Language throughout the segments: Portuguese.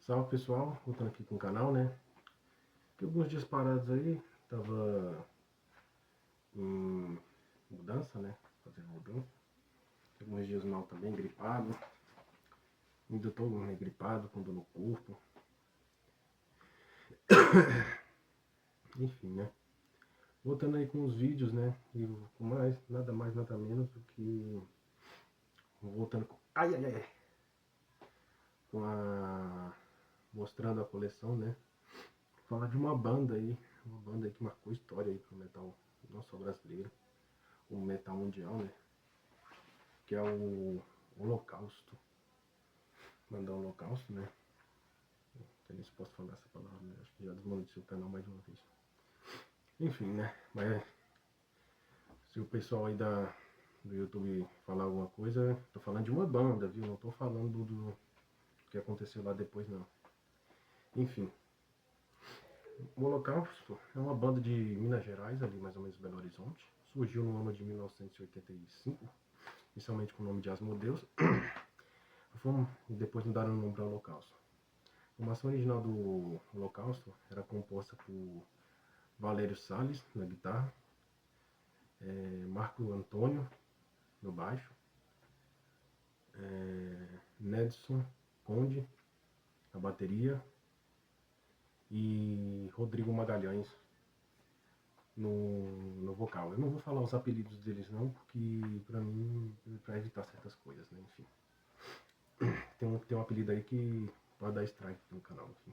Salve pessoal, voltando aqui com o canal, né? Fiquei alguns dias parados aí, tava em mudança, né? Fazendo mudança. Alguns dias mal também, gripado. Ainda tô meio gripado, com dor no corpo. Enfim, né? Voltando aí com os vídeos, né? E com mais, nada menos do que. Voltando com. Ai, ai, ai! Com a. Mostrando a coleção, né? Falar de uma banda aí que marcou história aí pro metal, não só brasileiro, o metal mundial, né? Que é o Holocausto. Banda Holocausto, né? Eu nem se posso falar essa palavra, né? Acho que já desmonetizou o canal mais de uma vez. Enfim, né? Mas se o pessoal aí do YouTube falar alguma coisa, tô falando de uma banda, viu? Não tô falando do que aconteceu lá depois, não. Enfim, o Holocausto é uma banda de Minas Gerais, ali mais ou menos Belo Horizonte. Surgiu no ano de 1985, inicialmente com o nome de Asmodeus. E depois mudaram o nome para Holocausto. A formação original do Holocausto era composta por Valério Salles na guitarra, Marco Antônio no baixo, Nedson Conde na bateria e Rodrigo Magalhães no vocal. Eu não vou falar os apelidos deles não, porque pra mim, pra evitar certas coisas, né? Enfim. Tem um apelido aí que pode dar strike no canal, enfim.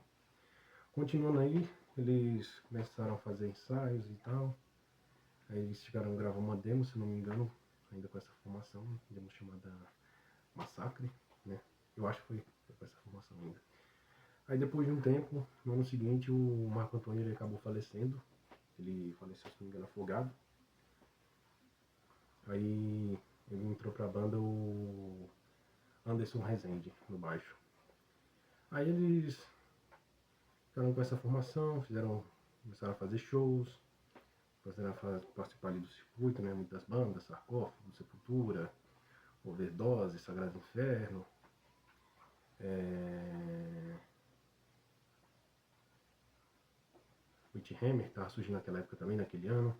Continuando aí, eles começaram a fazer ensaios e tal. Aí eles chegaram a gravar uma demo, se não me engano, ainda com essa formação, demo chamada Massacre, né? Eu acho que foi com essa formação ainda. Aí depois de um tempo, no ano seguinte, o Marco Antônio ele acabou falecendo. Ele faleceu, se não me engano, afogado. Aí ele entrou pra banda o Anderson Rezende no baixo. Aí eles ficaram com essa formação, começaram a fazer shows, começaram a participar ali do circuito, né? Muitas bandas, Sarcófago, Sepultura, Overdose, Sagrado Inferno, Witchhammer, que tava surgindo naquela época também, naquele ano.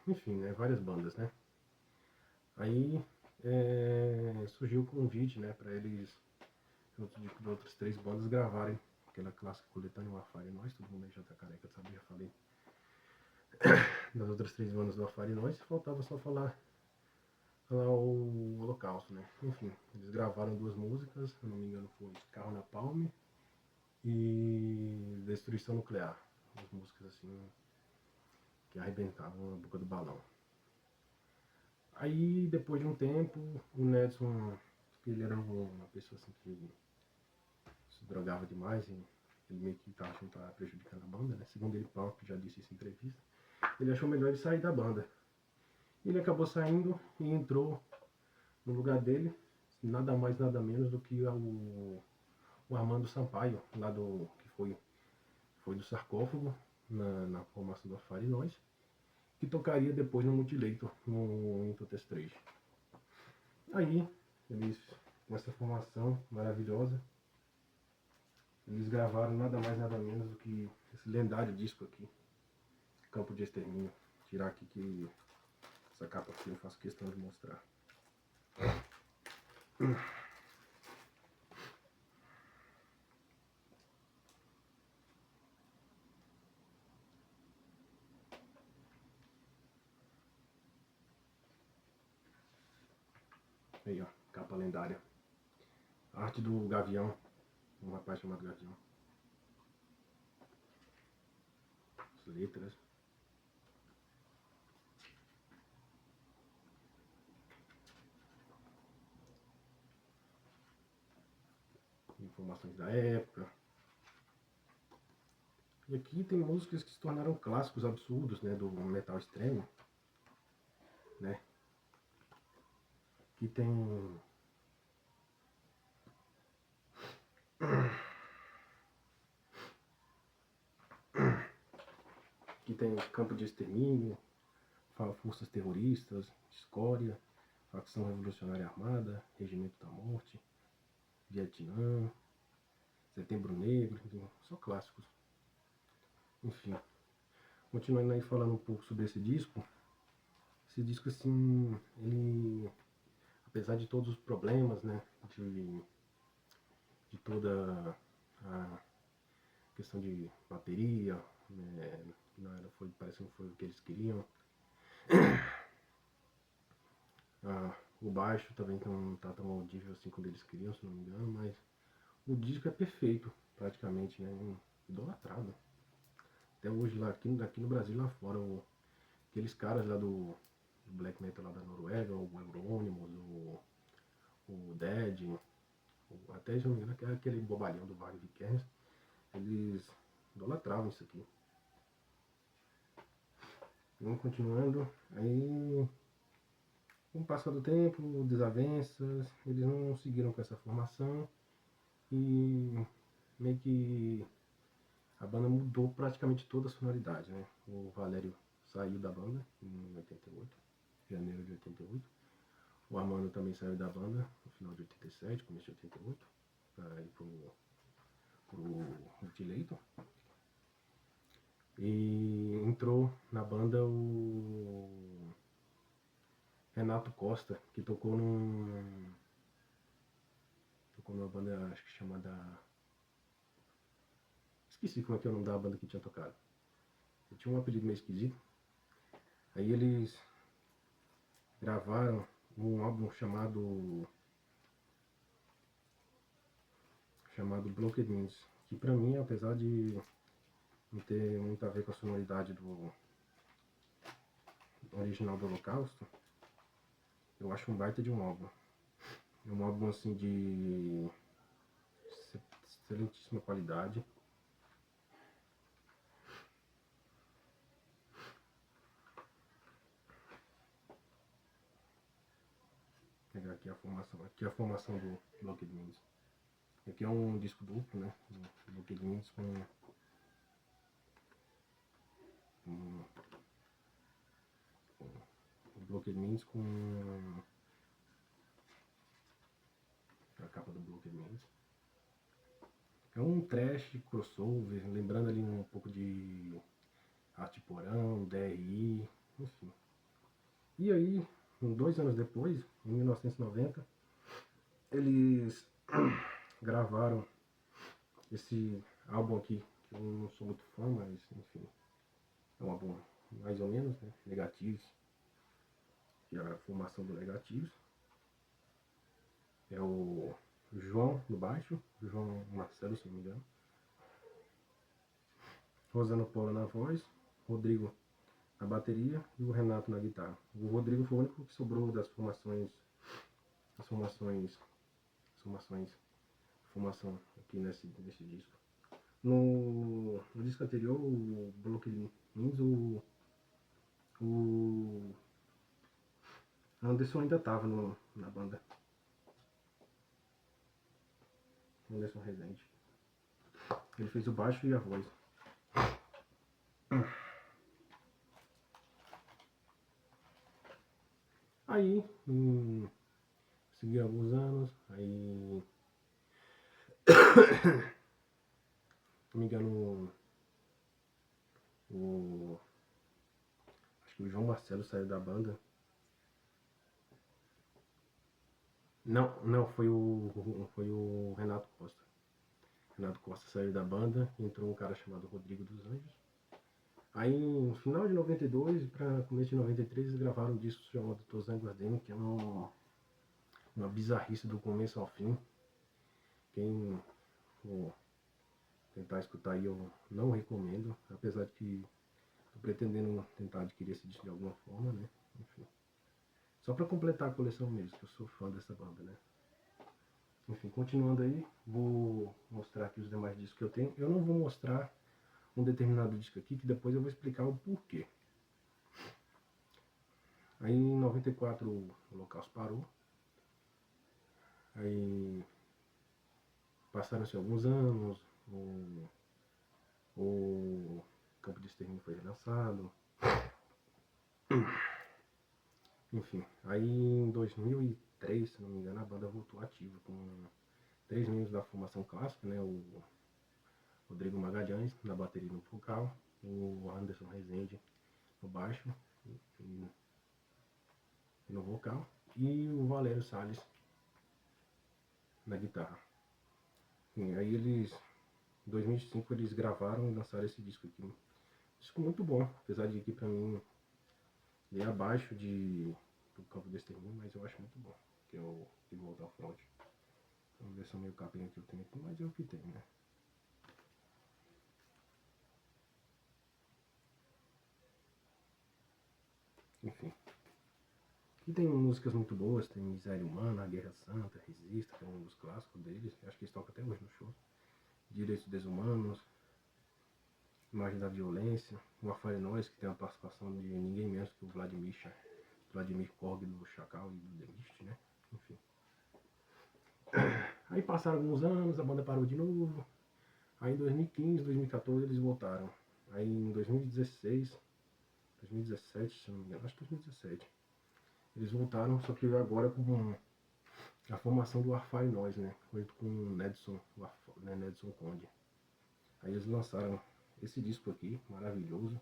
Enfim, né? Várias bandas, né? Aí surgiu o convite, né? Pra eles, junto de outras 3 bandas, gravarem aquela clássica coletânea, o Afare Nós. Todo mundo aí já tá careca de saber, já falei das outras 3 bandas do Afare Nós. Faltava só falar o Holocausto, né? Enfim, eles gravaram 2 músicas, se não me engano foi Carro na Palme e Destruição Nuclear. 2 músicas assim que arrebentavam a boca do balão. Aí depois de um tempo, o Nedson, ele era uma pessoa assim que se drogava demais e ele meio que estava achando que estava prejudicando a banda, né? Segundo ele próprio já disse isso em entrevista. Ele achou melhor ele sair da banda. Ele acabou saindo e entrou no lugar dele, nada mais nada menos do que o Armando Sampaio, lá que foi do Sarcófago, na formação do Afare Nós, que tocaria depois no Mutilator, no Intotes 3. Aí, eles, com essa formação maravilhosa, eles gravaram nada mais nada menos do que esse lendário disco aqui, Campo de Extermínio. Vou tirar aqui que essa capa aqui eu faço questão de mostrar. Aí ó, capa lendária. Arte do Gavião, um rapaz chamado Gavião. As letras. Informações da época. E aqui tem músicas que se tornaram clássicos absurdos, né, do metal extremo, né? Que tem Campo de Extermínio, Forças Terroristas, Escória, Facção Revolucionária Armada, Regimento da Morte, Vietnã, Setembro Negro, só clássicos. Enfim, continuando aí falando um pouco sobre esse disco assim, ele, apesar de todos os problemas, né, de toda a questão de bateria, né, parece que não foi o que eles queriam. O baixo também não tá tão audível assim como eles queriam, se não me engano, mas o disco é perfeito, praticamente, né, idolatrado. Até hoje, lá aqui no Brasil, lá fora, aqueles caras lá do black metal lá da Noruega, o Euronymous, o Dead, até, se não me engano, aquele bobalhão do Vale Vikernes, eles idolatravam isso aqui. Vamos continuando, aí com o passar do tempo, desavenças, eles não seguiram com essa formação e meio que a banda mudou praticamente toda a sonoridade, né? O Valério saiu da banda em 88, janeiro de 88. O Armando também saiu da banda no final de 87, começo de 88, para ir pro Ventilator. E entrou na banda o Renato Costa, que tocou numa banda, acho que chamada... Esqueci como é que é o nome da banda que tinha tocado. Ele tinha um apelido meio esquisito. Aí eles gravaram um álbum chamado Blocked Means, que pra mim, apesar de não ter muito a ver com a sonoridade do original do Holocausto, eu acho um baita de um álbum. É um álbum assim de excelentíssima qualidade. Vou pegar aqui a formação do Blocked Means. Aqui é um disco duplo, né? Do Blocked Means com Blocked Means com a capa do Blocked Means. É um trash crossover, lembrando ali um pouco de Arte Porão, DRI, enfim. E aí, 2 anos depois, em 1990, eles gravaram esse álbum aqui, que eu não sou muito fã, mas enfim, é um álbum mais ou menos, né? Negativos, que é a formação do Negativos. É o João no baixo, João Marcelo, se não me engano. Rosana Paula na voz, Rodrigo na bateria e o Renato na guitarra. O Rodrigo foi o único que sobrou das formação aqui nesse disco. No disco anterior, o Blocked Means, o Anderson ainda estava na banda. Anderson Rezende. Ele fez o baixo e a voz. Aí, segui alguns anos, aí, se não me engano, acho que o João Marcelo saiu da banda. Não, foi o Renato Costa. Renato Costa saiu da banda, entrou um cara chamado Rodrigo dos Anjos. Aí, no final de 92 para começo de 93, eles gravaram um disco chamado Tozango Ardeno, que é uma bizarrice do começo ao fim. Quem for tentar escutar aí, eu não recomendo, apesar de que estou pretendendo tentar adquirir esse disco de alguma forma, né? Enfim. Só para completar a coleção mesmo, que eu sou fã dessa banda, né? Enfim, continuando aí, vou mostrar aqui os demais discos que eu tenho. Eu não vou mostrar um determinado disco aqui, que depois eu vou explicar o porquê. Aí em 94 o Holocausto parou. Aí passaram-se alguns anos, o Campo de Extermínio foi relançado. Enfim, aí em 2003, se não me engano, a banda voltou ativa com 3 membros da formação clássica, né? O Rodrigo Magalhães na bateria e no vocal, o Anderson Rezende no baixo e no vocal, e o Valério Salles na guitarra. E aí eles, em 2005, eles gravaram e lançaram esse disco aqui. Disco muito bom, apesar de que pra mim ele é abaixo do Campo do Extermínio, mas eu acho muito bom, que é o De Volta ao Front. Vamos ver se é meio capinha que eu tenho aqui, mas é o que tem, né? Enfim. E tem músicas muito boas, tem Miséria Humana, A Guerra Santa, Resista, que é um dos clássicos deles, acho que eles tocam até hoje no show. Direitos Desumanos, Imagem da Violência, O Afare Nós, que tem a participação de ninguém menos que o Vladimir Korg do Chacal e do The Mist, né? Enfim. Aí passaram alguns anos, a banda parou de novo. Aí em 2015, 2014 eles voltaram. Aí em 2016, 2017, se não me engano, acho que 2017, eles voltaram, só que agora com a formação do Arfai Nós, né? Junto com o Nedson, né? Nedson Conde. Aí eles lançaram esse disco aqui, maravilhoso.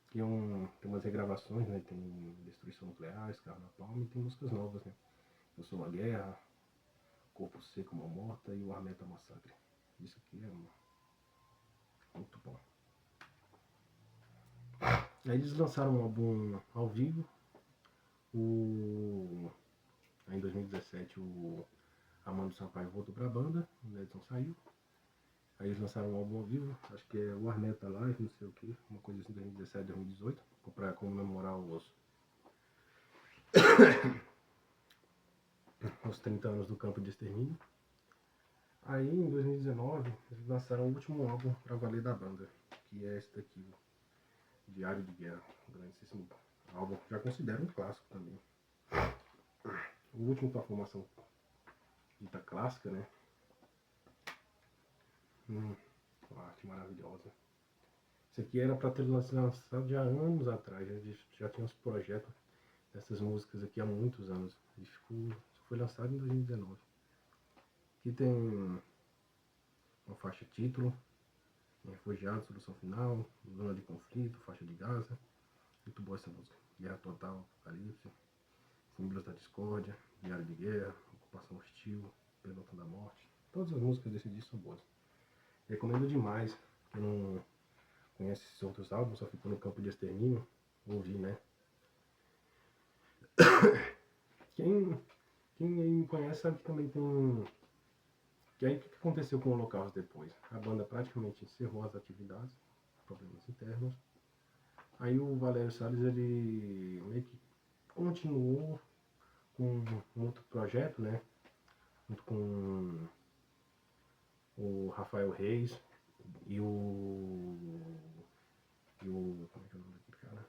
Que tem umas regravações, né? Tem Destruição Nuclear, Escarro na Palma, e tem músicas novas, né? Eu Sou a Guerra, Corpo Seco, Uma Morta e o Armeta Massacre. Isso aqui é muito bom. Aí eles lançaram um álbum ao vivo. Aí em 2017 o Amando Sampaio voltou pra banda, o Nedson saiu. Aí eles lançaram um álbum ao vivo, acho que é o Armeta Live, não sei o que, uma coisa assim, 2017, 2018, pra comemorar os 30 anos do Campo de Extermínio. Aí em 2019 eles lançaram o último álbum pra valer da banda, que é esse daqui, Diário de Guerra, um grandíssimo álbum, já considero um clássico também. O último com a formação dita clássica, né? Uma arte maravilhosa. Isso aqui era para ter lançado já anos atrás, já tinha uns projetos dessas músicas aqui há muitos anos. E foi lançado em 2019. Aqui tem uma faixa título, Refugiado, Solução Final, Zona de Conflito, Faixa de Gaza. Muito boa essa música. Guerra Total, Apocalipse, Símbolos da Discórdia, Diário de Guerra, Ocupação Hostil, Pelotão da Morte. Todas as músicas desse disco são boas. Recomendo demais. Quem não conhece esses outros álbuns, só ficou no Campo de Extermínio, ouvir, né? Quem me conhece sabe que também tem. Que aí o que aconteceu com o Holocausto depois? A banda praticamente encerrou as atividades, problemas internos. Aí o Valério Salles, ele meio que continuou com um outro projeto, né? Junto com o Rafael Reis e como é que é o nome daquele cara?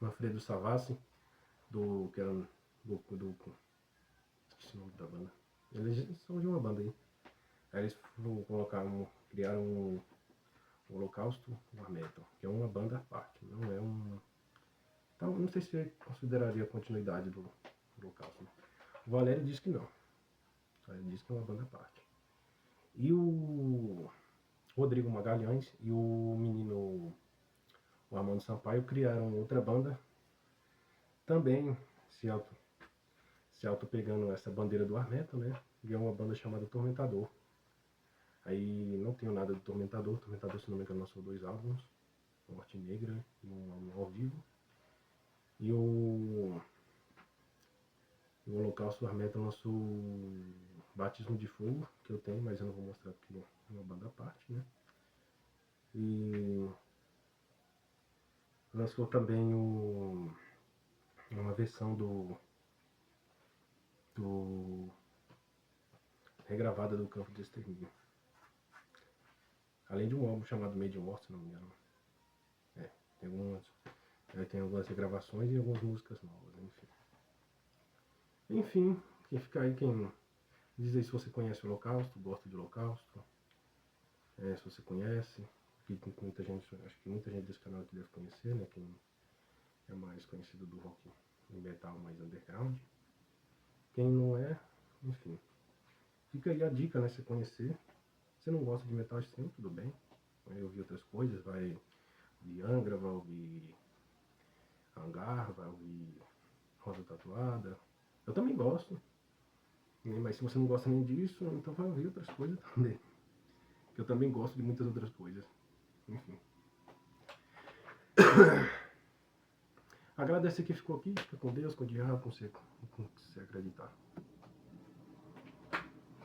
Manfredo Savassi, que era esqueci o nome da banda. Eles são de uma banda aí. Aí eles criaram o Holocausto War Metal, que é uma banda à parte, não é um. Então, não sei se você consideraria a continuidade do Holocausto. Né? O Valério disse que não. Ele disse que é uma banda à parte. E o Rodrigo Magalhães e o menino o Armando Sampaio criaram outra banda, também se auto pegando essa bandeira do Armeto, né? E é uma banda chamada Tormentador. Aí não tenho nada do Tormentador, se não me engano lançou 2 álbuns, Morte Negra e um álbum ao vivo. E o Holocausto Armeto lançou Batismo de Fogo, que eu tenho, mas eu não vou mostrar porque é uma banda à parte, né? E lançou também uma versão do regravada do Campo de Extermínio. Além de um álbum chamado Made in War, se não me engano. Tem algumas regravações e algumas músicas novas, enfim. Enfim, quem fica aí, quem diz aí se você conhece o Holocausto, gosta de Holocausto, se você conhece, que tem muita gente, acho que muita gente desse canal aqui deve conhecer, né? Quem é mais conhecido do rock de metal mais underground. Quem não é, enfim. Fica aí a dica, né? Você conhecer. Se você não gosta de metal extremo, tudo bem. Vai ouvir outras coisas, vai ouvir Angra, vai ouvir Hangar, vai ouvir Rosa Tatuada. Eu também gosto. Mas se você não gosta nem disso, então vai ouvir outras coisas também. Que eu também gosto de muitas outras coisas. Enfim. Agradecer que ficou aqui. Fica com Deus, com o diabo, com você acreditar.